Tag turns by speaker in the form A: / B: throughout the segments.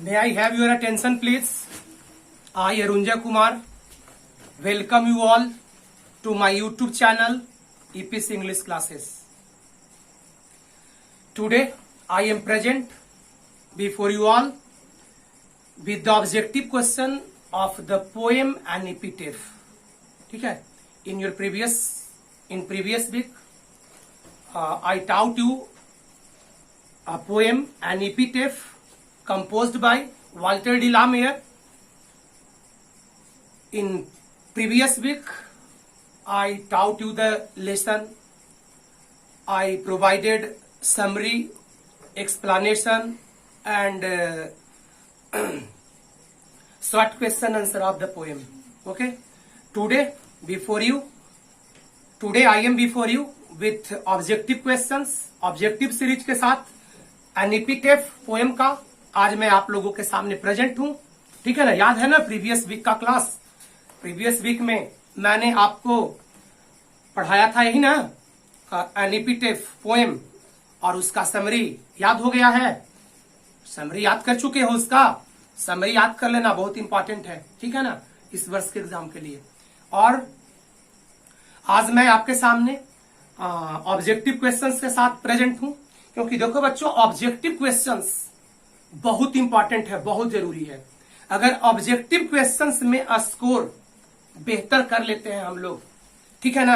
A: May I have your attention, please? I, Arunjay Kumar, welcome you all to my YouTube channel, EPC English Classes. Today, I am present before you all with the objective question of the poem and epitaph. ठीक है? In previous week, I taught you a poem and epitaph composed by Walter de la Mare. In previous week, I taught you the lesson. I provided summary, explanation, and short question answer of the poem. Okay. Today I am before you with objective questions, objective series के साथ an epitaph poem का आज मैं आप लोगों के सामने present हूं. ठीक है ना? याद है ना प्रीवियस वीक का क्लास? प्रीवियस वीक में मैंने आपको पढ़ाया था यही ना, an epitaph पोएम, और उसका समरी याद हो गया है? समरी याद कर चुके हो? उसका समरी याद कर लेना, बहुत इंपॉर्टेंट है. ठीक है ना, इस वर्ष के एग्जाम के लिए. और आज मैं आपके सामने ऑब्जेक्टिव क्वेश्चंस के साथ प्रेजेंट हूं, क्योंकि देखो बच्चों, ऑब्जेक्टिव क्वेश्चंस बहुत इंपॉर्टेंट है, बहुत जरूरी है. अगर ऑब्जेक्टिव क्वेश्चंस में स्कोर बेहतर कर लेते हैं हम लोग, ठीक है ना,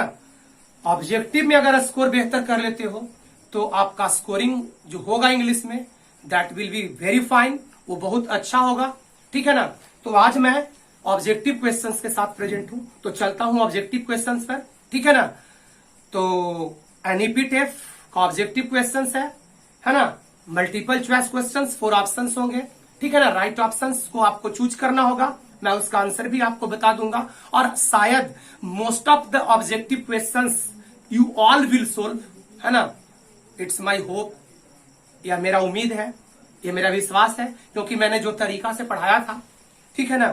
A: ऑब्जेक्टिव में अगर स्कोर बेहतर कर लेते हो तो आपका स्कोरिंग जो होगा इंग्लिश में, that will be very fine, वो बहुत अच्छा होगा. ठीक है ना? तो आज मैं ऑब्जेक्टिव क्वेश्चंस के साथ प्रेजेंट हूं, तो चलता हूं ऑब्जेक्टिव क्वेश्चंस पर. ठीक है ना? तो एन epitaph का ऑब्जेक्टिव क्वेश्चंस है ना? मल्टीपल चॉइस क्वेश्चंस, 4 ऑप्शंस होंगे. ठीक है ना? राइट ऑप्शंस को आपको चूज करना होगा, मैं उसका आंसर भी आपको बता दूंगा. और शायद most of the objective questions you all will solve, है ना? इट्स माई होप, या मेरा उम्मीद है, ये मेरा विश्वास है, क्योंकि मैंने जो तरीका से पढ़ाया था. ठीक है ना?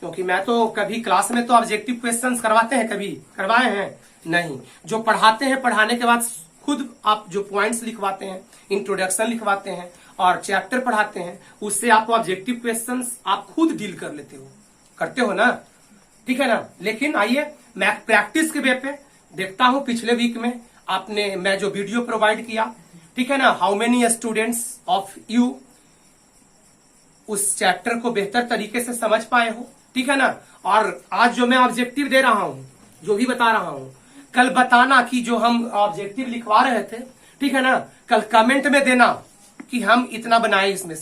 A: क्योंकि मैं तो कभी क्लास में तो ऑब्जेक्टिव क्वेश्चंस करवाते हैं, कभी करवाए हैं नहीं. जो पढ़ाते हैं, पढ़ाने के बाद खुद आप जो पॉइंट्स लिखवाते हैं, इंट्रोडक्शन लिखवाते हैं और चैप्टर पढ़ाते हैं, उससे आप ऑब्जेक्टिव क्वेश्चंस आप खुद डील कर लेते हो, करते हो ना. ठीक है ना? लेकिन आइए मैं प्रैक्टिस के वे पे देखता हूं. पिछले वीक में मैं जो वीडियो प्रोवाइड किया, ठीक है ना, how many students of you उस चैप्टर को बेहतर तरीके से समझ पाए हो. ठीक है ना? और आज जो मैं ऑब्जेक्टिव दे रहा हूं, जो भी बता रहा हूं, कल बताना कि जो हम ऑब्जेक्टिव लिखवा रहे थे, ठीक है ना, कल कमेंट में देना कि हम इतना बनाए, इसमें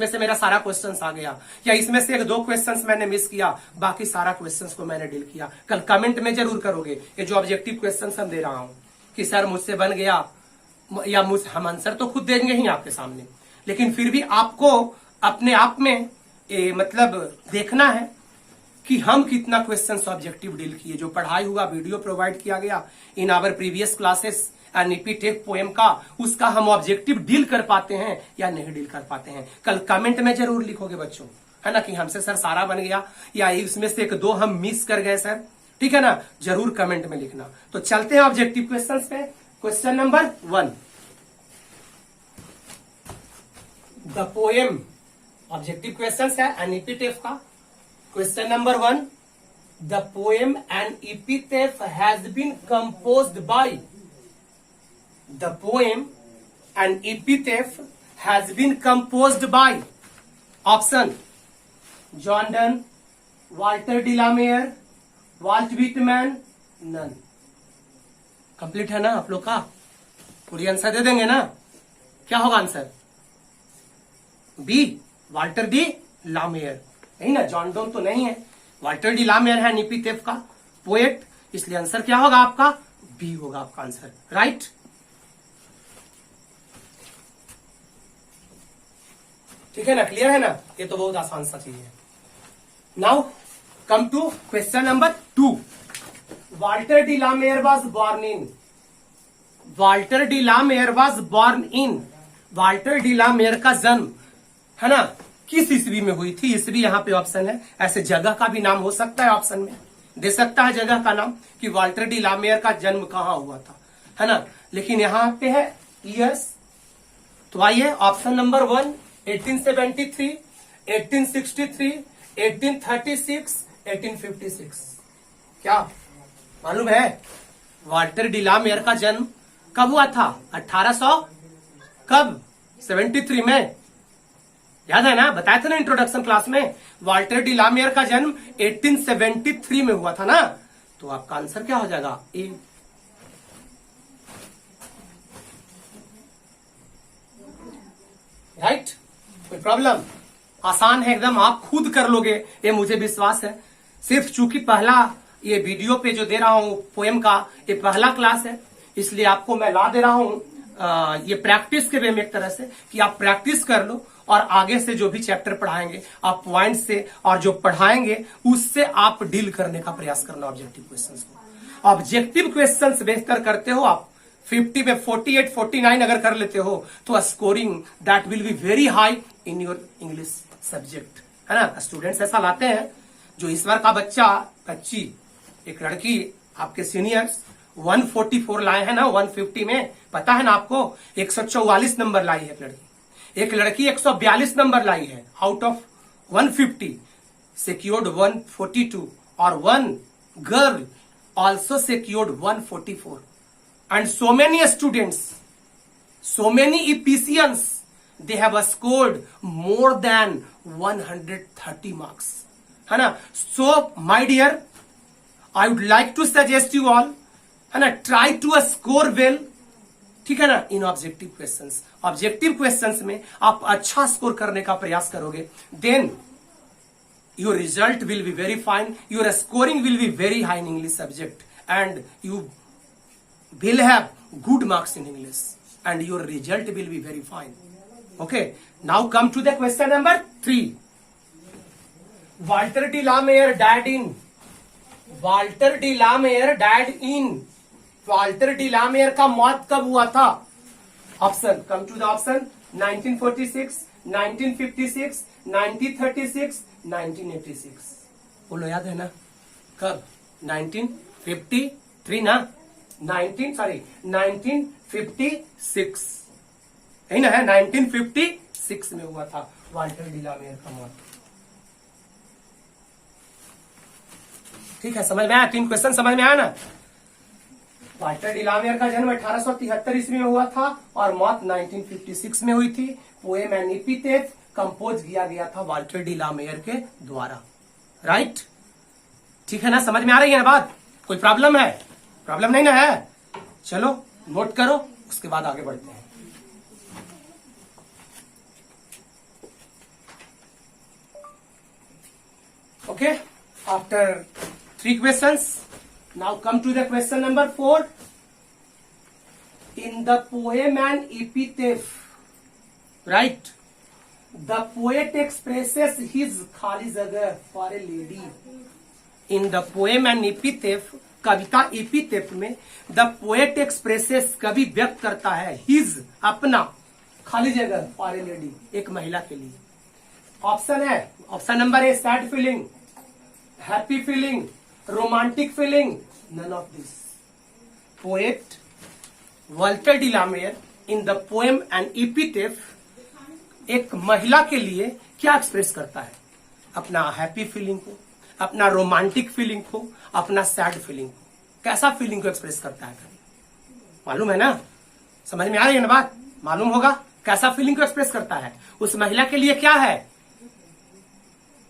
A: से मेरा सारा क्वेश्चंस आ गया, या इसमें से 1-2 क्वेश्चंस मैंने मिस किया, बाकी सारा क्वेश्चंस को मैंने डील किया. कल कमेंट में जरूर करोगे ये जो ऑब्जेक्टिव क्वेश्चंस हम दे रहा हूं, कि सर मुझसे बन गया, या हम आंसर तो खुद देंगे ही आपके सामने, लेकिन फिर भी आपको अपने आप में मतलब देखना है कि हम कितना क्वेश्चंस ऑब्जेक्टिव डील किए. जो पढ़ाई हुआ, वीडियो प्रोवाइड किया गया in our previous classes and epitaph poem का, उसका हम ऑब्जेक्टिव डील कर पाते हैं या नहीं डील कर पाते हैं. कल कमेंट में जरूर लिखोगे बच्चों, है ना, कि हमसे सर सारा बन गया, या इसमें से 1-2 हम मिस कर गए सर. ठीक है ना? जरूर कमेंट में लिखना. तो चलते हैं ऑब्जेक्टिव क्वेश्चन पे. Question number 1, the poem, objective question है एन epitaph का. Question number 1, the poem an epitaph has been composed by. The poem an epitaph has been composed by. Option: John Donne, Walter de la Mare, Walt Whitman, none. Complete है ना आप लोग का? पूरी answer दे देंगे ना? क्या होगा आंसर? बी, वाल्टर डी ला मेयर. नहीं ना, जॉन डोन तो नहीं है, वाल्टर डी ला मेयर है epitaph का पोएट, इसलिए आंसर क्या होगा आपका? बी होगा आपका आंसर. राइट? ठीक है ना? क्लियर है ना? ये तो बहुत आसान सा चीज है. Now come to question number 2. Walter D La Mare was born in. Walter D La Mare was born in. Walter D La Mare का जन्म, है ना, किस ईस्वी में हुई थी? ईस्वी यहाँ पे ऑप्शन है. ऐसे जगह का भी नाम हो सकता है, ऑप्शन में दे सकता है जगह का नाम, कि वाल्टर डी ला मेयर का जन्म कहाँ हुआ था, है ना. लेकिन यहाँ पे है ईयर्स. तो आइए ऑप्शन नंबर 1 1873, 1863, 1836, 1856। क्या मालूम है वाल्टर डी ला मेयर का जन्म कब हुआ था? 1800 कब? 73 में। याद है ना, बताया था ना इंट्रोडक्शन क्लास में, वाल्टर डी ला मेयर का जन्म 1873 में हुआ था ना। तो आपका आंसर क्या हो जाएगा? ए। राइट, कोई प्रॉब्लम? आसान है एकदम, आप खुद कर लोगे, ये मुझे विश्वास है। सिर्फ चूंकि पहला ये वीडियो पे जो दे रहा हूं पोएम का, ये पहला क्लास है, इसलिए आपको मैं ला दे रहा हूं ये प्रैक्टिस के वे में, एक तरह से कि आप प्रैक्टिस कर लो और आगे से जो भी चैप्टर पढ़ाएंगे आप पॉइंट से और जो पढ़ाएंगे उससे आप डील करने का प्रयास करना ऑब्जेक्टिव क्वेश्चंस को। ऑब्जेक्टिव क्वेश्चंस बेहतर करते हो आप, 50 में 48, 49 अगर कर लेते हो तो scoring that will be very high in your English subject, है ना। स्टूडेंट्स ऐसा लाते हैं, जो इस बार का बच्ची एक लड़की आपके सीनियर्स 144 लाए हैं ना, 150 में, पता है ना आपको, 144 नंबर लाई है एक लड़की 142 नंबर लाई है आउट ऑफ 150, सिक्योर्ड 142, और one girl also secured 144, and so many students, so many EPCians, they have scored more than 130 marks, है ना। So my dear, I would like to suggest you all, है ना, try to score well, ठीक है ना, इन objective questions. Objective questions में आप अच्छा स्कोर करने का प्रयास करोगे, then your result will be very fine, your scoring will be very high in English subject, and you will have good marks in English and your result will be very fine. Okay, now come to the question number 3. Walter de la Mare died in, Walter de la Mare died in, Walter D La Mare का मौत कब हुआ था? Option, come to the option, 1946, 1956, 1936, 1986। बोलो, याद है ना? कब? 1953 ना, 1956, यही ना है, 1956 में हुआ था वाल्टर डी ला मेयर का मौत। ठीक है, समझ में आया? 3 क्वेश्चन समझ में आया ना। वाल्टर डी ला मेयर का जन्म 1873 ईस्वी में हुआ था और मौत 1956 में हुई थी। पोएम एंड एपिथेट कंपोज किया गया था वाल्टर डी ला मेयर के द्वारा। राइट, ठीक है ना, समझ में आ रही है ना बात? कोई प्रॉब्लम है? प्रॉब्लम नहीं ना है? चलो नोट करो, उसके बाद आगे बढ़ते हैं। Okay, after 3 questions, now come to the question number 4. In the poem and epitaph, right, the poet expresses his खाली जगह for a lady. In the poem and epitaph, Kavita epithet में द पोएट एक्सप्रेसेस, कवि व्यक्त करता है, his, अपना, खाली जगह फॉर ए लेडी, एक महिला के लिए। ऑप्शन है, option number A sad feeling, happy feeling, romantic feeling, none of this. Poet Walter de la Mare in the poem and epitaph एक महिला के लिए क्या एक्सप्रेस करता है? अपना हैप्पी फीलिंग को, अपना रोमांटिक फीलिंग को, अपना सैड फीलिंग को। कैसा फीलिंग को एक्सप्रेस करता है? मालूम है ना? समझ में आ रही है ना बात? मालूम होगा कैसा फीलिंग को एक्सप्रेस करता है। उस महिला के लिए क्या है?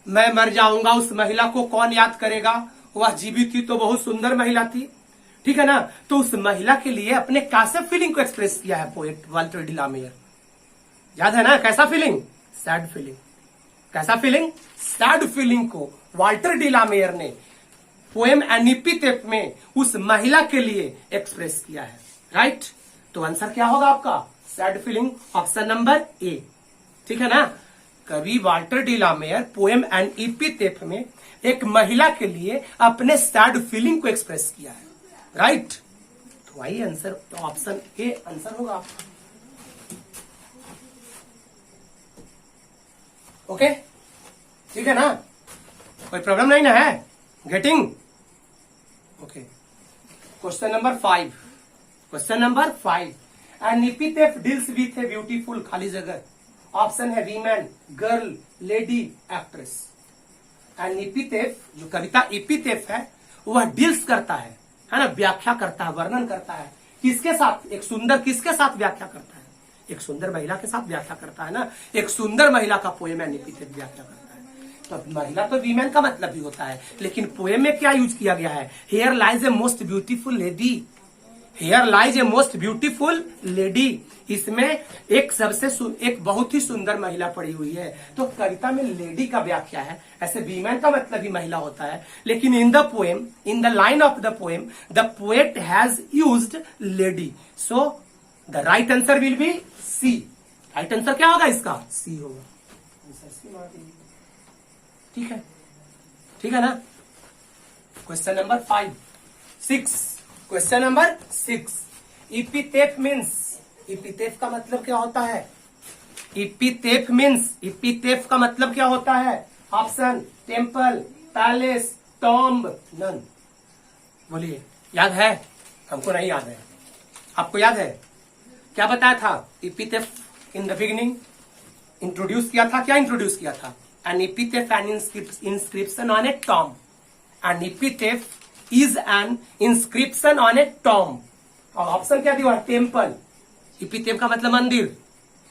A: मैं मर जाऊंगा, उस महिला को कौन याद करेगा, वह जीवित थी तो बहुत सुंदर महिला थी, ठीक है ना। तो उस महिला के लिए अपने कैसे फीलिंग को एक्सप्रेस किया है पोएट वाल्टर डी ला मेयर? याद है ना? कैसा फीलिंग? Sad feeling. कैसा फीलिंग? सैड फीलिंग को वाल्टर डी ला मेयर ने पोएम एंड एपिथेट में उस महिला के लिए एक्सप्रेस किया है। राइट, तो आंसर क्या होगा आपका? Sad feeling, option number A, ठीक है ना। कवि Walter D La Mare poem and epithet में एक महिला के लिए अपने सैड फीलिंग को एक्सप्रेस किया है। राइट, तो वही आंसर, तो ऑप्शन ए आंसर होगा आपका। ओके, ठीक है ना, कोई प्रॉब्लम नहीं ना है? Getting? Okay, question number 5। Question number 5, an epithet deals with a beautiful, खाली जगह, ऑप्शन है women, girl, lady, actress. And epithet, जो कविता एपिथेट है वह डील्स करता है ना, व्याख्या करता है, वर्णन करता है किसके साथ, एक सुंदर किसके साथ व्याख्या करता है, एक सुंदर महिला के साथ व्याख्या करता है ना, एक सुंदर महिला का पोएम एंड एपिथेट व्याख्या करता है। तो महिला तो वीमेन का मतलब भी होता है, लेकिन पोएम में क्या यूज किया गया है, here lies a most beautiful lady, here lies a most beautiful lady. इसमें एक बहुत ही सुंदर महिला पड़ी हुई है। तो कविता में लेडी का व्याख्या है, ऐसे वीमेन का मतलब भी महिला होता है, लेकिन in the poem, in the line of the poem, the poet has used lady. So the right answer will be C. Right answer क्या होगा इसका, सी होगा। आंसर सी मार दीजिए। ठीक है, ठीक है ना। Question number 6। Question number 6, epithet means, epithet का मतलब क्या होता है, इपिथेट मीन्स, इपिथेट का मतलब क्या होता है, option temple, palace, tomb, none. बोलिए, याद है? हमको नहीं याद है, आपको याद है? क्या बताया था epithet in the beginning? Introduce किया था, क्या इंट्रोड्यूस किया था? An epitaph, an inscription on a tomb. An epitaph is an inscription on a tomb. और ऑप्शन क्या दिया? टेम्पल। इपिथेट का मतलब मंदिर,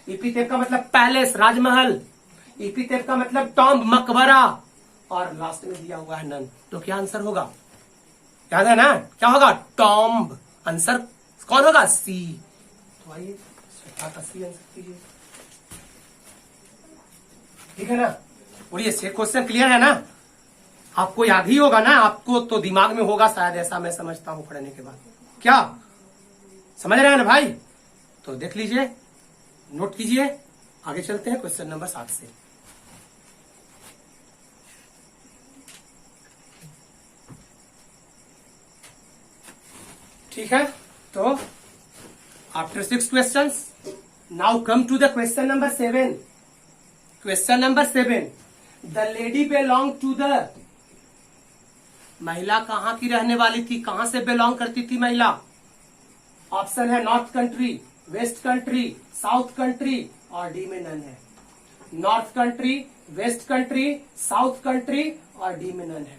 A: इपिथेट का मतलब पैलेस, राजमहल, इपिथेट का मतलब टॉम्ब, मकबरा, और लास्ट में दिया हुआ है नन। तो क्या आंसर होगा? याद है ना? क्या होगा? टॉम्ब। आंसर कौन होगा? सी। तो आइए सी आंसर कीजिए। ठीक है ना? बोलिए, से क्वेश्चन क्लियर है ना? आपको याद ही होगा ना, आपको तो दिमाग में होगा शायद, ऐसा मैं समझता हूं पढ़ने के बाद। क्या समझ रहे हैं ना भाई? तो देख लीजिए, नोट कीजिए। आगे चलते हैं क्वेश्चन नंबर 7 से। ठीक है, तो after 6 questions, now come to the question number 7। Question number 7, the lady belong to the, महिला कहां की रहने वाली थी, कहां से बिलोंग करती थी महिला? ऑप्शन है north country, west country, south country, और डी में नन है। North country, west country, south country, और डी में नन है।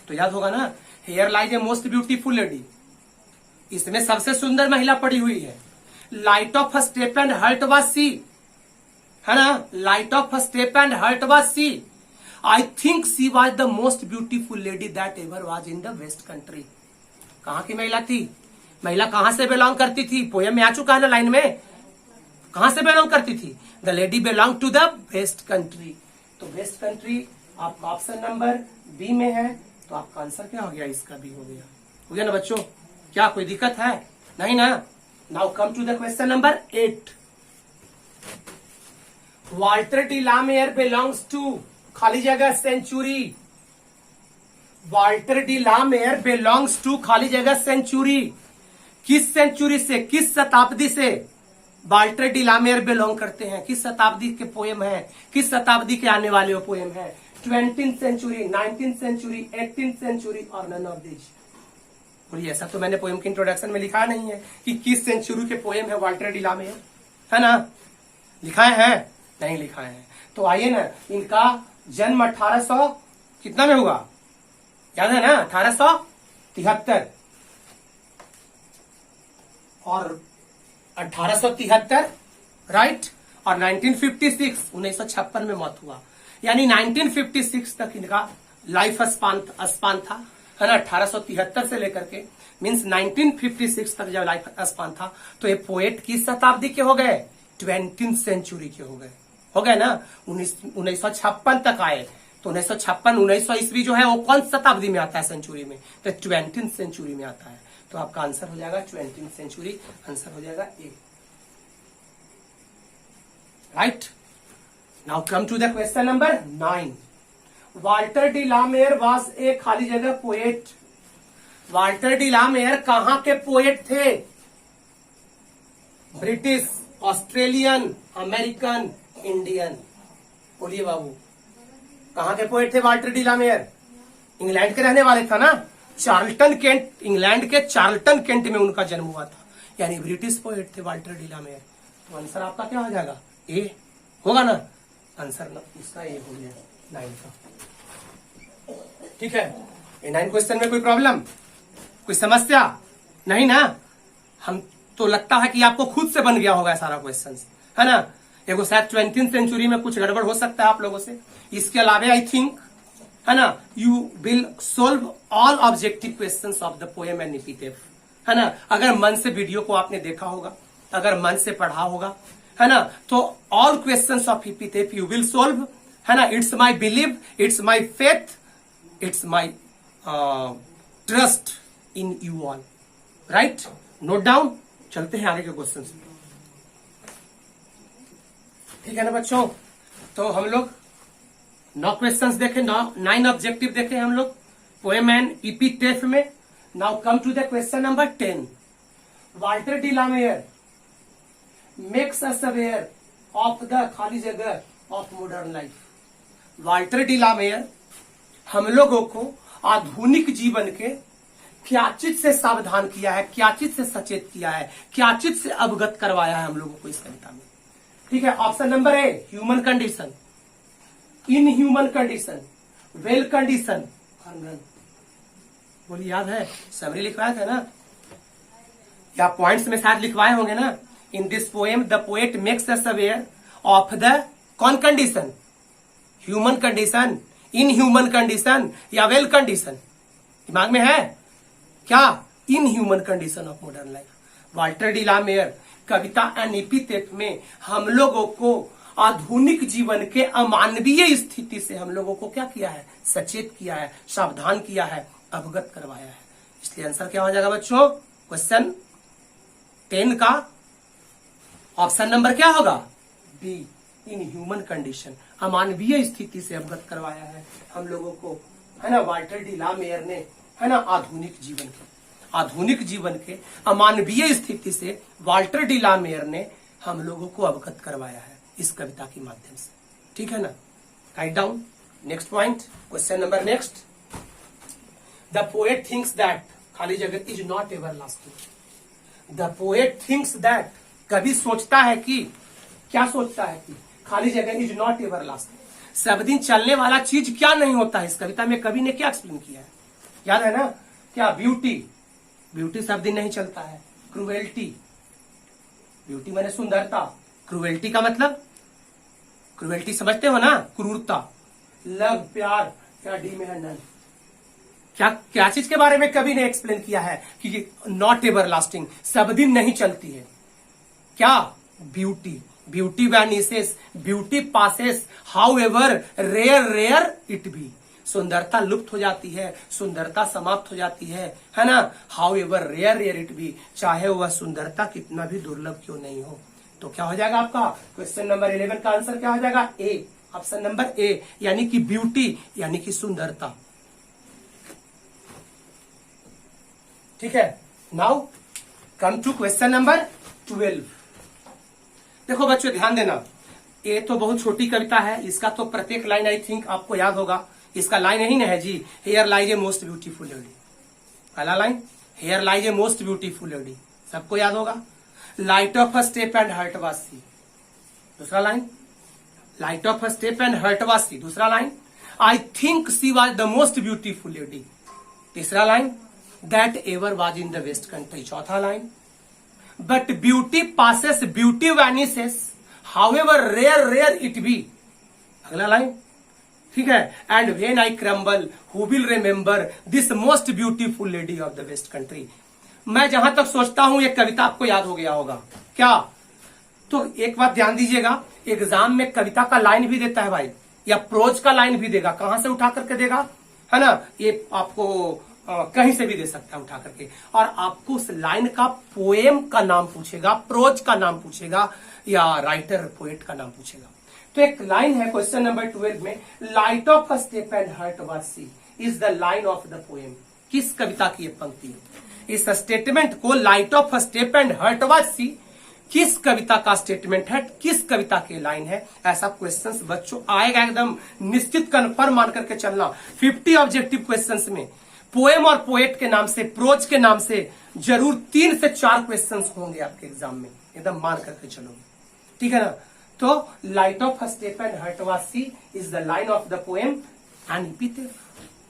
A: तो याद होगा ना, here lies a most beautiful lady, इसमें सबसे सुंदर महिला पड़ी हुई है। Light of a step and heart was she, है ना? Light of a step and heart was she. I think she was the most beautiful lady that ever was in the west country. कहां की महिला थी? महिला कहां से belong करती थी? पोएम में आ चुका है ना लाइन में, कहां से बिलोंग करती थी? The lady belong to the west country. तो वेस्ट कंट्री आपका ऑप्शन नंबर बी में है, तो आपका आंसर क्या हो गया? इसका भी हो गया ना बच्चों? क्या कोई दिक्कत है? नहीं ना? Now come to the question number 8। Walter D La Mare belongs to, खाली जगह century. Walter D La Mare belongs to खाली जगह सेंचुरी। किस सेंचुरी से, किस शताब्दी से वाल्टर डी ला मेयर बिलोंग करते हैं? किस शताब्दी के पोएम है, किस शताब्दी के आने वाले वो पोएम है? 20th century, 19th century, 18th century, और नन ऑफ दिस। बोलिए, ऐसा तो मैंने पोएम के इंट्रोडक्शन में लिखा नहीं है कि किस सेंचुरी के पोएम है वाल्टर डी ला मेयर, है ना? लिखाए हैं? नहीं लिखाए हैं। तो आइए ना, इनका जन्म 1800 कितना में हुआ? याद है ना? 1873 और 1873, राइट। और 1956 में मौत हुआ, यानी 1956 तक इनका लाइफ स्पान था, है ना? 1873 से लेकर के मीन्स 1956 तक जब लाइफ स्पान था, तो ये पोएट किस शताब्दी के हो गए? 20th सेंचुरी के हो गए ना? 1956 तक आए, तो 1956 ईस्वी जो है वो कौन शताब्दी में आता है सेंचुरी में? तो 20th सेंचुरी में आता है। तो आपका आंसर हो जाएगा 20th सेंचुरी, आंसर हो जाएगा A. Right, now come to the question number 9। Walter D La Mare was a खाली जगह पोएट। वाल्टर डी ला मेयर कहां के पोएट थे? British, Australian, American, Indian. बोलिए बाबू, कहां के पोएट थे वाल्टर डी ला मेयर? इंग्लैंड के रहने वाले था ना? चार्ल्टन केंट, इंग्लैंड के चार्ल्टन केंट में उनका जन्म हुआ था, यानी ब्रिटिश पोएट थे वाल्टर डी ला मेयर। तो आंसर आपका क्या हो जाएगा? ए। होगा ना आंसर ना इसका ये हो गया 9 का। ठीक है, ये 9 क्वेश्चन में कोई प्रॉब्लम, कोई समस्या नहीं ना? हम तो लगता है कि आपको खुद से बन गया होगा सारा क्वेश्चन, है ना? एगो शायद 20th सेंचुरी में कुछ गड़बड़ हो सकता है आप लोगों से। इसके अलावा आई थिंक, है ना, you will solve all objective questions of the poem and epitaph, है ना? अगर मन से वीडियो को आपने देखा होगा, अगर मन से पढ़ा होगा, है ना, तो all questions of epitaph you will solve, है ना? It's my believe, it's my faith, it's my trust in you all. Right, note down. चलते हैं आगे के क्वेश्चन। ठीक है ना बच्चों? तो हम लोग 9 क्वेश्चंस देखे, 9 ऑब्जेक्टिव देखे हम लोग पोएम एंड एपिटेफ में। Now come to the question number 10। Walter de la Mare makes us aware of the खाली जगह of modern life. Walter de la Mare हम लोगों को आधुनिक जीवन के क्या चीज से सावधान किया है, क्या चीज से सचेत किया है, क्या चीज से अवगत करवाया है हम लोगों को इस कविता में। ठीक है, option number a human condition, in human condition, well condition, बोलिए याद है? समरी लिखवाया था ना, या पॉइंट्स में शायद लिखवाए होंगे ना। In this poem the poet makes us aware of the कौन condition? Human condition, in human condition या वेल कंडीशन? दिमाग में है क्या? In human condition of modern life. Walter de la Mare कविता एंड एपिटेफ में हम लोगों को आधुनिक जीवन के अमानवीय स्थिति से हम लोगों को क्या किया है? सचेत किया है, सावधान किया है, अवगत करवाया है। इसलिए आंसर क्या हो जाएगा बच्चों? क्वेश्चन 10 का ऑप्शन नंबर क्या होगा? बी, इन ह्यूमन कंडीशन, अमानवीय स्थिति से अवगत करवाया है हम लोगों को, है ना, वाल्टर डी लामेयर ने, है ना, आधुनिक जीवन के अमानवीय स्थिति से वाल्टर डी लामेयर ने हम लोगों को अवगत करवाया है इस कविता के माध्यम से। ठीक है ना? Write down. Next point, question number next. The poet thinks that खाली जगह is not everlasting. The poet thinks that, कभी सोचता है कि, क्या सोचता है कि खाली जगह इज नॉट एवरलास्टिंग, सब दिन चलने वाला चीज क्या नहीं होता है। इस कविता में कवि ने क्या एक्सप्लेन किया है? याद है ना? क्या? ब्यूटी, ब्यूटी सब दिन नहीं चलता है। क्रुएल्टी, ब्यूटी माने सुंदरता, क्रुएल्टी का मतलब, क्रुएल्टी समझते हो ना? क्रूरता। लव, प्यार, क्या डी में है? नन। क्या क्या चीज के बारे में कवि ने एक्सप्लेन किया है कि नॉट एवरलास्टिंग, सब दिन नहीं चलती है। क्या? Beauty, beauty vanishes, beauty passes, however rare rare it be, सुंदरता लुप्त हो जाती है, सुंदरता समाप्त हो जाती है ना? However rare rare it be, चाहे वह सुंदरता कितना भी दुर्लभ क्यों नहीं हो। तो क्या हो जाएगा आपका क्वेश्चन नंबर 11 का आंसर क्या हो जाएगा? ए, ऑप्शन नंबर ए, यानी कि ब्यूटी, यानी कि सुंदरता। ठीक है, now come to question number 12। देखो बच्चों ध्यान देना, ये तो बहुत छोटी कविता है, इसका तो प्रत्येक लाइन आई थिंक आपको याद होगा। इसका लाइन यही ना है जी, here lies a most beautiful lady. पहला line, here lies a most beautiful lady, सबको याद होगा। Light of a step and heart was she. दूसरा line, light of a step and heart was she. दूसरा line, I think she was the most beautiful lady. तीसरा line, that ever was in the west country. चौथा line, but beauty passes, beauty vanishes, however rare rare it B. अगला line, ठीक है, and when I crumble who will remember this most beautiful lady of the west country. मैं जहां तक सोचता हूं ये कविता आपको याद हो गया होगा। क्या? तो एक बात ध्यान दीजिएगा, एग्जाम में कविता का लाइन भी देता है भाई, या प्रोज का लाइन भी देगा। कहां से उठा करके देगा, है ना? ये आपको कहीं से भी दे सकता है उठा करके, और आपको उस लाइन का पोएम का नाम पूछेगा, प्रोज का नाम पूछेगा, या राइटर पोएट का नाम पूछेगा। तो एक लाइन है क्वेश्चन नंबर 12 में, light of a step and heart was she is the line of the poem. किस कविता की ये पंक्ति है? इस स्टेटमेंट को, light of a step and heart was she, किस कविता का स्टेटमेंट है, किस कविता की लाइन है? ऐसा क्वेश्चंस बच्चों आएगा, एकदम निश्चित कन्फर्म मान करके चलना। 50 ऑब्जेक्टिव क्वेश्चंस में पोएम और पोएट के नाम से, प्रोज के नाम से जरूर 3 से 4 क्वेश्चंस होंगे आपके एग्जाम में, एकदम मान करके चलोगे। ठीक है ना? तो light of step and heart was she is the line of the poem an epitaph,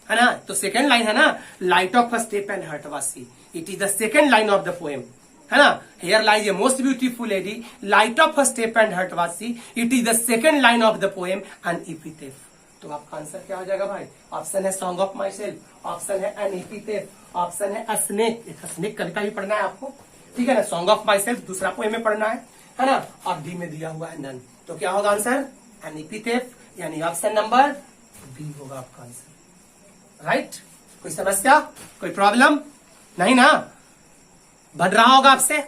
A: है ना। तो सेकेंड लाइन है ना, light of step and heart was she, it is the second line of the poem, है ना। Here lies a most beautiful lady, light of step and heart was she, it is the second line of the poem an epitaph. तो आपका answer क्या हो जाएगा भाई? Option है song of my self, option है एन एपिथेफ, ऑप्शन है स्नेक, एक स्नेक कविता भी पढ़ना है आपको, ठीक है ना। सॉन्ग ऑफ माई सेल्फ दूसरा पोएम में पढ़ना है ना। और डी में दिया हुआ है नन, तो क्या होगा आंसर? एन एपिथेफ, यानी ऑप्शन नंबर बी होगा आपका आंसर, राइट। कोई समस्या, कोई प्रॉब्लम नहीं ना? बन रहा होगा आपसे,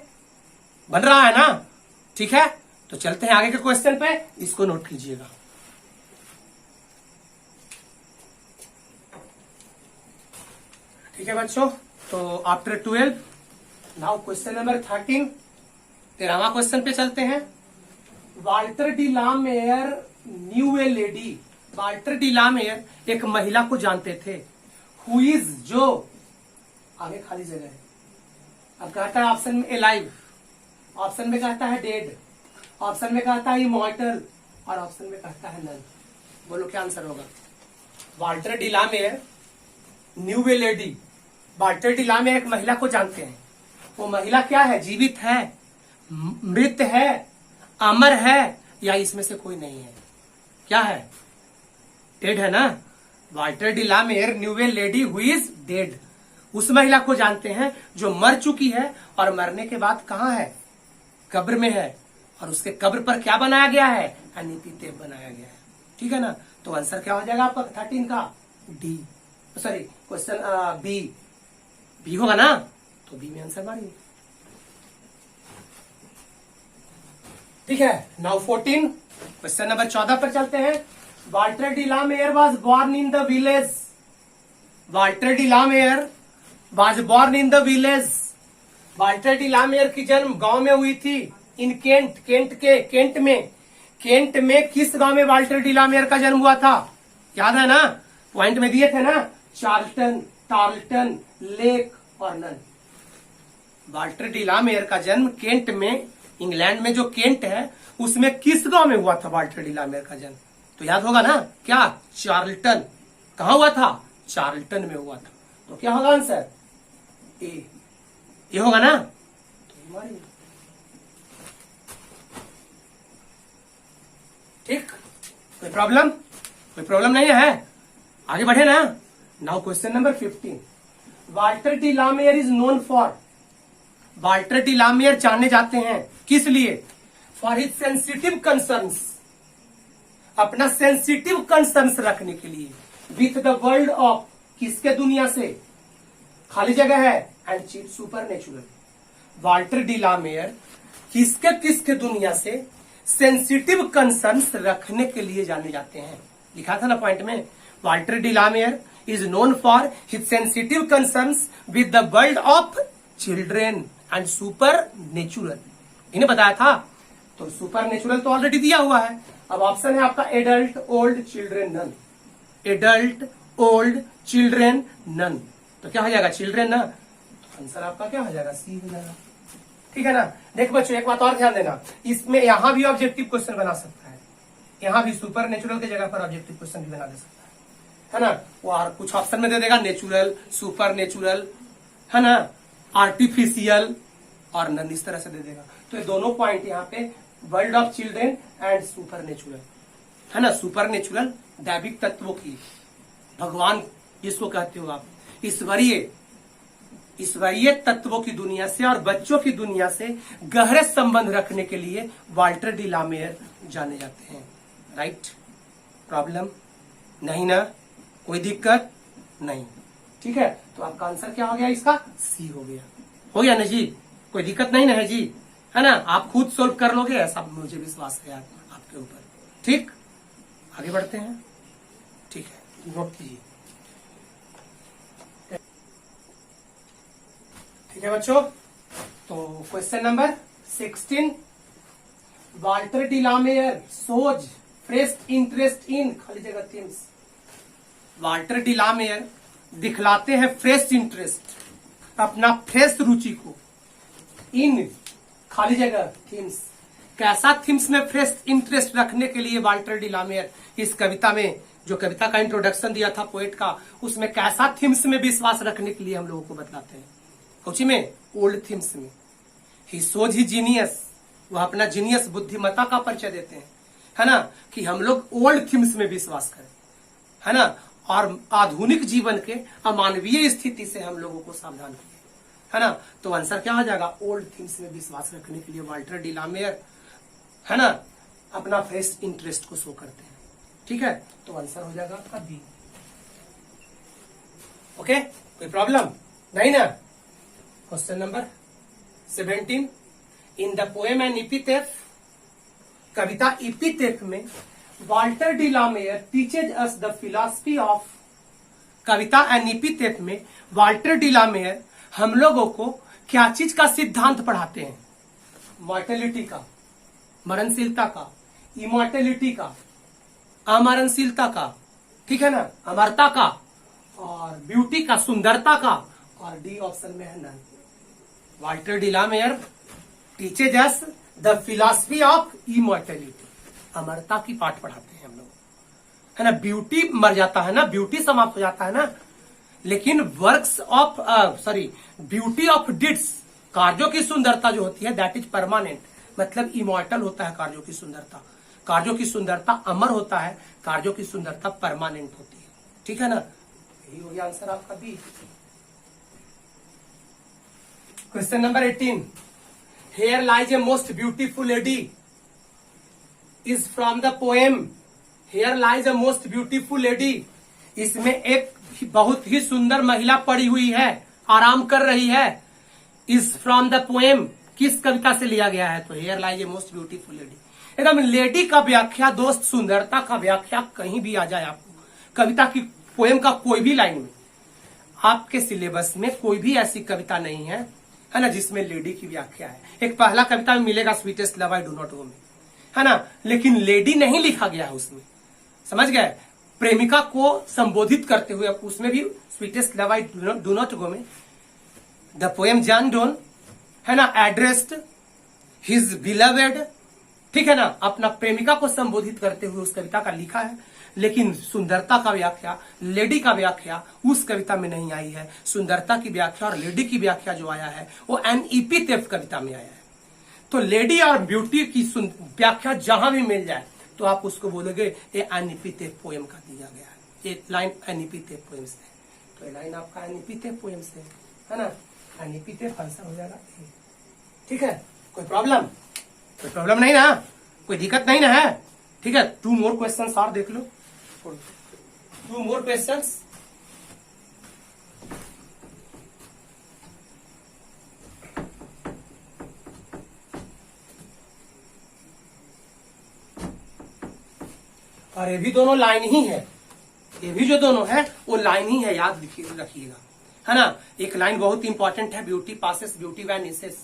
A: बन रहा है ना? ठीक है, तो चलते हैं आगे के क्वेश्चन पे, इसको नोट कीजिएगा। ठीक है बच्चों, तो आफ्टर 12 नाउ क्वेश्चन नंबर 13, 13वां क्वेश्चन पे चलते हैं। Walter D La Mare knew a lady, Walter D La mayor एक महिला को जानते थे, हु इज, जो, आगे खाली जगह है, अब कहता है ऑप्शन में एलाइव, ऑप्शन में कहता है डेड, ऑप्शन में कहता है इमॉर्टल, और ऑप्शन में कहता है नन। बोलो क्या आंसर होगा? Walter D La Mare knew a lady, Walter D La mayor एक महिला को जानते हैं, वो महिला क्या है? जीवित है, मृत है, अमर है, या इसमें से कोई नहीं है? क्या है? डेड है ना। Walter D La Mare knew a lady who is dead, उस महिला को जानते हैं जो मर चुकी है, और मरने के बाद कहाँ है? कब्र में है, और उसके कब्र पर क्या बनाया गया है? एन एपिथेफ बनाया गया है, ठीक है ना। तो आंसर क्या हो जाएगा आपका 13 का? D, sorry question B, B होगा ना, तो बी में आंसर मारिए। ठीक है, नाउ 14 क्वेश्चन नंबर 14 पर चलते हैं। Walter D La Mare was born in the village, Walter D La Mare was born in the village, Walter D La Mare की जन्म गांव में हुई थी, इन केंट, केंट में किस गांव में वाल्टर डी ला मेयर का जन्म हुआ था? याद है ना, पॉइंट में दिए थे ना, चार्ल्टन, टार्ल्टन, लेक और नन। वाल्टर डी ला मेयर का जन्म केंट में, इंग्लैंड में जो केंट है उसमें किस गांव में हुआ था वाल्टर डी ला मेयर का जन्म? तो याद होगा ना, क्या? चार्ल्टन। कहां हुआ था? चार्ल्टन में हुआ था। तो क्या होगा आंसर? ए, ये होगा ना। तो ठीक, कोई प्रॉब्लम, कोई प्रॉब्लम नहीं है? आगे बढ़े ना। Now question number 15, Walter D La Mare is known for, Walter D La Mare जाने जाते हैं किस लिए? फॉर हिज सेंसिटिव कंसर्न्स, अपना सेंसिटिव कंसर्न्स रखने के लिए, विथ द वर्ल्ड ऑफ, किसके दुनिया से? खाली जगह है, and supernatural. Walter D La Mare किसके किसके दुनिया से सेंसिटिव कंसर्न्स रखने के लिए जाने जाते हैं? लिखा था ना पॉइंट में, Walter D La Mare is known for his sensitive concerns with the world of children and supernatural, इन्हें बताया था। तो सुपर नेचुरल तो ऑलरेडी दिया हुआ है। अब ऑप्शन है आपका adult, old, children, none, adult, old, children, none. तो क्या हो जाएगा? चिल्ड्रेन ना। तो आंसर आपका क्या हो जाएगा? सी हो जाएगा, ठीक है ना। देख बच्चों, एक बात और ध्यान देना, इसमें यहां भी ऑब्जेक्टिव क्वेश्चन बना सकता है, यहां भी सुपर नेचुरल की जगह पर ऑब्जेक्टिव क्वेश्चन भी बना दे सकता है ना। वो और कुछ ऑप्शन में दे देगा, नेचुरल, सुपर नेचुरल, है ना, आर्टिफिशियल और नन, इस तरह से दे देगा। तो ये दोनों पॉइंट यहाँ पे world of children and super natural, है ना। सुपर नेचुरल दैविक तत्वों की, भगवान जिसको कहते हो आप, ईश्वरीय तत्वों की दुनिया से और बच्चों की दुनिया से गहरे संबंध रखने के लिए वाल्टर डी ला मेयर जाने जाते हैं, राइट। प्रॉब्लम नहीं ना, कोई दिक्कत नहीं, ठीक है। तो आपका आंसर क्या हो गया? इसका सी हो गया, हो गया ना जी, कोई दिक्कत नहीं ना है जी, है ना। आप खुद सोल्व कर लोगे, ऐसा मुझे विश्वास है आपके ऊपर, ठीक। आगे बढ़ते हैं, ठीक है, नोट कीजिए। ठीक है बच्चों, तो question number 16, Walter D La Mare shows fresh interest in, खाली जगह थीम्स, वाल्टर डी ला मेयर दिखलाते हैं फ्रेश इंटरेस्ट, अपना फ्रेश रुचि को, इन खाली जगह थीम्स, कैसा थीम्स में फ्रेश इंटरेस्ट रखने के लिए वाल्टर डिलामेयर इस कविता में, जो कविता का इंट्रोडक्शन दिया था पोएट का, उसमें कैसा थीम्स में विश्वास रखने के लिए हम लोगों को बतलाते हैं। कौची में? ओल्ड थीम्स में। ही सोज ही जीनियस, वह अपना जीनियस बुद्धिमत्ता का परिचय देते हैं, है ना, कि हम लोग ओल्ड थीम्स में विश्वास करें, है ना, और आधुनिक जीवन के अमानवीय स्थिति से हम लोगों को सावधान किए, है ना। तो आंसर क्या हो जाएगा? ओल्ड थीम्स में विश्वास रखने के लिए वाल्टर डिलामेयर, है ना, अपना फ्रेश इंटरेस्ट को शो करते हैं। ठीक है, तो आंसर हो जाएगा आपका बी। ओके, कोई प्रॉब्लम नहीं ना। Question number 17, in the poem an epitaph, कविता इपिथेफ में Walter de la Mare teaches us the philosophy of, कविता एन इपिथेफ में वाल्टर डिलामेयर हम लोगों को क्या चीज का सिद्धांत पढ़ाते हैं? मॉर्टेलिटी का, मरणशीलता का, इमॉर्टेलिटी का, अमरणशीलता का, ठीक है ना, अमरता का, और ब्यूटी का, सुंदरता का, और डी ऑप्शन में है none. Walter de la Mare teaches us the philosophy of immortality, अमरता की पाठ पढ़ाते हैं हम लोग, है ना। ब्यूटी मर जाता है ना, ब्यूटी समाप्त हो जाता है ना, लेकिन वर्क्स ऑफ ब्यूटी ऑफ डिड्स, कार्यों की सुंदरता जो होती है दैट इज परमानेंट, मतलब इमॉर्टल होता है कार्यों की सुंदरता। कार्यों की सुंदरता अमर होता है, कार्यों की सुंदरता परमानेंट होती है। ठीक है ना, यही हो गया आंसर आपका B. Question number 18, here lies a most beautiful lady is from the poem here lies a most beautiful lady. इसमें एक बहुत ही सुंदर महिला पड़ी हुई है, आराम कर रही है। इज फ्रॉम द पोएम, किस कविता से लिया गया है? तो here lies a most beautiful lady. एकदम लेडी का व्याख्या दोस्त, सुंदरता का व्याख्या कहीं भी आ जाए आपको, कविता की, पोएम का कोई भी लाइन में, आपके सिलेबस में कोई भी ऐसी कविता नहीं है ना, जिसमें लेडी की व्याख्या है। एक पहला कविता में मिलेगा sweetest love I do not गो में, है ना, लेकिन लेडी नहीं लिखा गया है उसमें, समझ गए। प्रेमिका को संबोधित करते हुए उसमें भी sweetest love I do not गो में द पोएम जॉन डोन, है ना, एड्रेस्ड हिज बिलवेड, ठीक है ना, अपना प्रेमिका को संबोधित करते हुए उस कविता का लिखा है, लेकिन सुंदरता का व्याख्या, लेडी का व्याख्या उस कविता में नहीं आई है। सुंदरता की व्याख्या और लेडी की व्याख्या जो आया है वो एन इपिथेफ कविता में आया है। तो लेडी और ब्यूटी की व्याख्या जहां भी मिल जाए तो आप उसको बोलोगे ये एन इपिथेफ पोएम का दिया गया है, ये लाइन एन इपिथेफ पोएम से, तो ये लाइन आपका एन इपिथेफ पोएम से है ना, एन इपिथेफ आंसर हो जाएगा। ठीक है, कोई प्रॉब्लम? कोई प्रॉब्लम नहीं ना, कोई दिक्कत नहीं ना है। ठीक है, 2 मोर क्वेश्चंस और देख लो, 2 मोर क्वेश्चंस। और ये भी दोनों लाइन ही है, ये भी जो दोनों है वो लाइन ही है, याद रखिएगा, है ना। एक लाइन बहुत इंपॉर्टेंट है, ब्यूटी पासेस ब्यूटी वैनिसेस,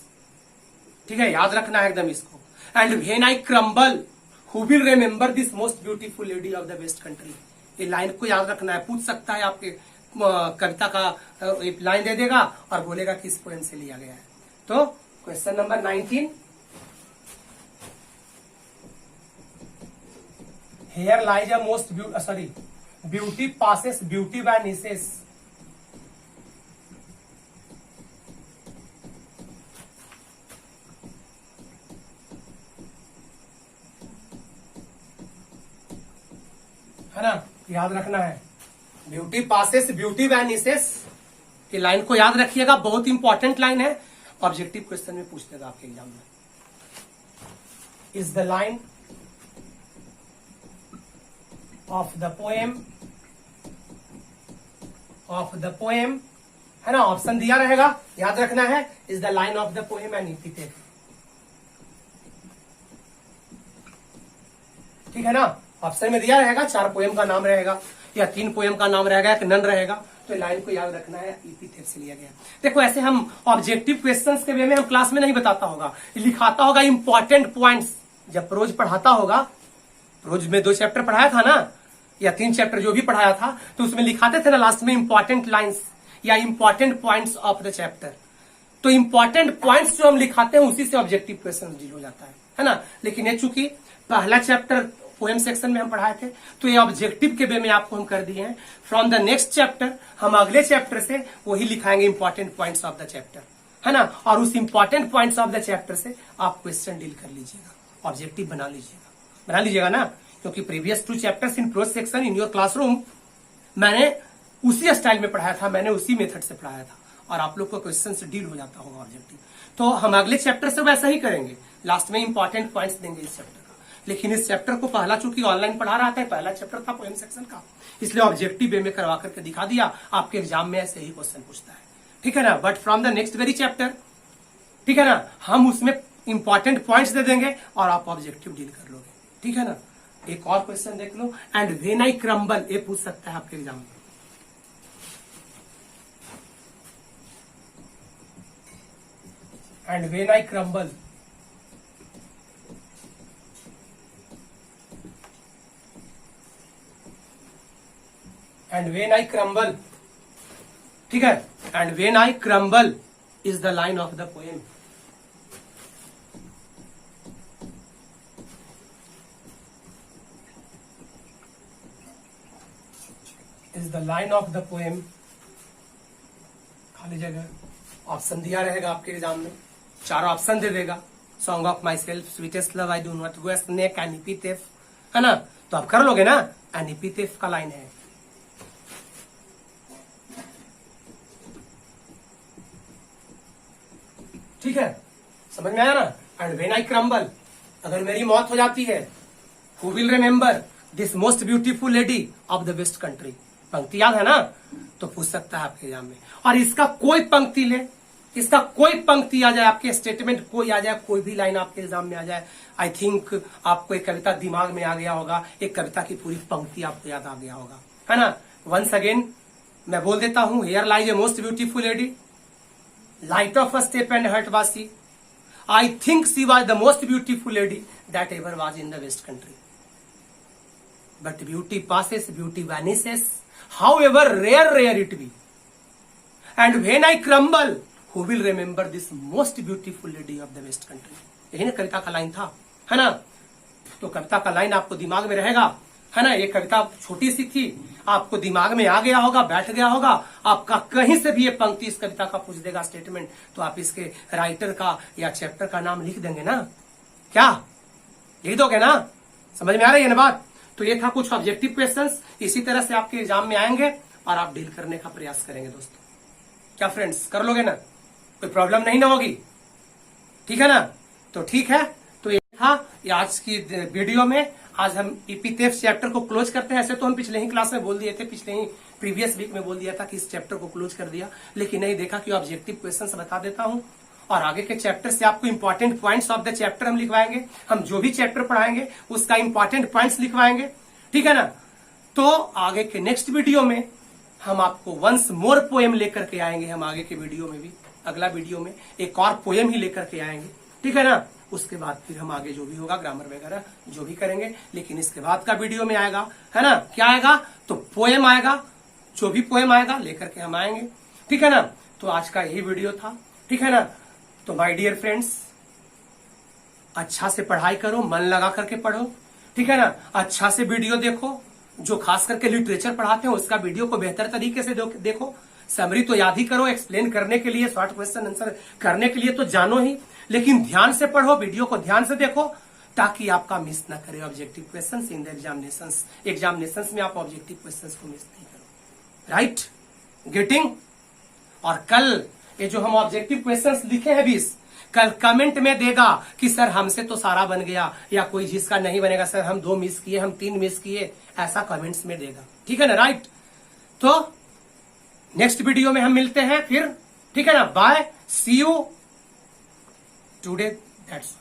A: ठीक है, याद रखना है एकदम इसको। And when I crumble who will remember this most beautiful lady of the west country, ये लाइन को याद रखना है। पूछ सकता है आपके कविता का एक लाइन दे देगा और बोलेगा किस पोएम से लिया गया है। तो question number 19, here lies a most beauty passes beauty vanishes, है ना, याद रखना है। ब्यूटी पासेस ब्यूटी वैनिसेस, ये लाइन को याद रखिएगा, बहुत इंपॉर्टेंट लाइन है, ऑब्जेक्टिव क्वेश्चन में पूछ देगा आपके एग्जाम में। Is the line of the poem, है ना, ऑप्शन दिया रहेगा, याद रखना है। Is the line of the poem an epitaph, ठीक है ना, ऑप्शन में दिया रहेगा, 4 पोएम का नाम रहेगा या 3 पोएम का नाम रहेगा, एक नन रहेगा, तो लाइन को याद रखना है, इपिथेफ से लिया गया। देखो ऐसे हम ऑब्जेक्टिव क्वेश्चंस के वे में हम क्लास में नहीं बताता होगा, लिखाता होगा इंपॉर्टेंट पॉइंट्स। जब रोज पढ़ाता होगा, रोज में 2 चैप्टर पढ़ाया था ना, या 3 चैप्टर जो भी पढ़ाया था, तो उसमें लिखाते थे ना लास्ट में इंपॉर्टेंट लाइन्स या important points of the chapter. तो इंपॉर्टेंट पॉइंट्स जो हम लिखाते हैं उसी से ऑब्जेक्टिव क्वेश्चन डील हो जाता है। है ना। लेकिन ये चूंकि पहला चैप्टर पोएम सेक्शन में हम पढ़ाए थे, तो ये ऑब्जेक्टिव के वे में आपको हम कर दिए हैं। फ्रॉम द नेक्स्ट चैप्टर हम अगले चैप्टर से वही लिखाएंगे important points of the chapter, है ना। और उस important points of the chapter से आप क्वेश्चन डील कर लीजिएगा, ऑब्जेक्टिव बना लीजिएगा ना। क्योंकि previous 2 chapters in prose section in your classroom मैंने उसी स्टाइल में पढ़ाया था, मैंने उसी मेथड से पढ़ाया था, और आप लोग को क्वेश्चन से डील हो जाता होगा ऑब्जेक्टिव। तो हम अगले चैप्टर से वैसा ही करेंगे, लास्ट में इंपॉर्टेंट पॉइंट्स देंगे इस चैप्टर का। लेकिन इस चैप्टर को पहला चूंकि ऑनलाइन पढ़ा रहा था, पहला चैप्टर था पोएम सेक्शन का, इसलिए ऑब्जेक्टिव वे में करवा करके दिखा दिया। आपके एग्जाम में ऐसे ही क्वेश्चन पूछता है, ठीक है ना। But from the next very chapter, ठीक है ना, हम उसमें इंपॉर्टेंट पॉइंट्स दे देंगे और आप ऑब्जेक्टिव डील कर लोगे, ठीक है ना। एक और क्वेश्चन देख लो, एंड व्हेन आई क्रम्बल, ये पूछ सकता है आपके एग्जाम में। And when I crumble, and when I crumble, ठीक है। And when I crumble is the line of the poem. Is the line of the poem, खाली जगह, ऑप्शन दिया रहेगा आपके एग्जाम में, 4 ऑप्शन दे देगा। Song of myself, sweetest love, I do not go, snake, an epitaph, है ना। तो आप कर लोगे ना, एन एपिथेफ का लाइन है। ठीक है, समझ में आया ना। एंड व्हेन आई क्रम्बल, अगर मेरी मौत हो जाती है, who will remember this most beautiful lady of the west country, पंक्ति याद है ना, तो पूछ सकता है आपके एग्जाम में। और इसका कोई पंक्ति ले, इसका कोई पंक्ति आ जाए, आपके स्टेटमेंट कोई आ जाए, कोई भी लाइन आपके एग्जाम में आ जाए, आई थिंक आपको एक कविता दिमाग में आ गया होगा, एक कविता की पूरी पंक्ति आपको याद आ गया होगा, है ना। वंस अगेन मैं बोल देता हूं, here lies a most beautiful lady, light of a step and heart was she, I think she was the most beautiful lady that ever was in the west country, but beauty passes, beauty vanishes, however rare it be, and when I crumble, who will remember this most beautiful lady of the west country। यही ना कविता का line था, है ना। तो कविता का line आपको दिमाग में रहेगा, है ना। ये कविता छोटी सी थी, आपको दिमाग में आ गया होगा, बैठ गया होगा। आपका कहीं से भी ये पंक्ति इस कविता का पूछ देगा स्टेटमेंट, तो आप इसके राइटर का या चैप्टर का नाम लिख देंगे ना, क्या लिख दोगे ना। समझ में आ रही है ना बात। तो ये था कुछ ऑब्जेक्टिव क्वेश्चंस, इसी तरह से आपके एग्जाम में आएंगे और आप डील करने का प्रयास करेंगे दोस्तों। क्या फ्रेंड्स, कर लोगे ना, कोई प्रॉब्लम नहीं ना होगी, ठीक है ना। तो ठीक है, तो ये था ये आज की वीडियो में। आज हम एपिथेफ चैप्टर को क्लोज करते हैं। ऐसे तो हम पिछले ही क्लास में बोल दिए थे, पिछले ही प्रीवियस वीक में बोल दिया था कि इस चैप्टर को क्लोज कर दिया, लेकिन नहीं, देखा कि ऑब्जेक्टिव क्वेश्चन बता देता हूं और आगे के चैप्टर से आपको important points of the chapter हम लिखवाएंगे। हम जो भी चैप्टर पढ़ाएंगे उसका इंपॉर्टेंट पॉइंट्स लिखवाएंगे, ठीक है ना। तो आगे के नेक्स्ट वीडियो में हम आपको वंस मोर पोएम लेकर के आएंगे। हम आगे के वीडियो में भी, अगला वीडियो में एक और पोएम ही लेकर के आएंगे, ठीक है ना। उसके बाद फिर हम आगे जो भी होगा ग्रामर वगैरह जो भी करेंगे, लेकिन इसके बाद का वीडियो में आएगा, है ना, क्या आएगा, तो पोएम आएगा। जो भी पोएम आएगा लेकर के हम आएंगे, ठीक है ना। तो आज का यही वीडियो था, ठीक है ना। तो माय डियर फ्रेंड्स, अच्छा से पढ़ाई करो, मन लगा करके पढ़ो, ठीक है ना। अच्छा से वीडियो देखो, जो खास करके लिटरेचर पढ़ाते हैं उसका वीडियो को बेहतर तरीके से देखो। समरी तो याद ही करो, एक्सप्लेन करने के लिए, शॉर्ट क्वेश्चन आंसर करने के लिए तो जानो ही, लेकिन ध्यान से पढ़ो, वीडियो को ध्यान से देखो, ताकि आपका मिस ना करे objective questions in the examinations में आप ऑब्जेक्टिव क्वेश्चंस को मिस नहीं करो, राइट, गेटिंग। और कल ये जो हम ऑब्जेक्टिव क्वेश्चंस लिखे हैं 20, कल कमेंट में देगा कि सर हमसे तो सारा बन गया, या कोई जिसका नहीं बनेगा सर हम 2 मिस किए, हम 3 मिस किए, ऐसा कमेंट्स में देगा, ठीक है ना, राइट। तो नेक्स्ट वीडियो में हम मिलते हैं फिर, ठीक है ना। Bye, see you today, that's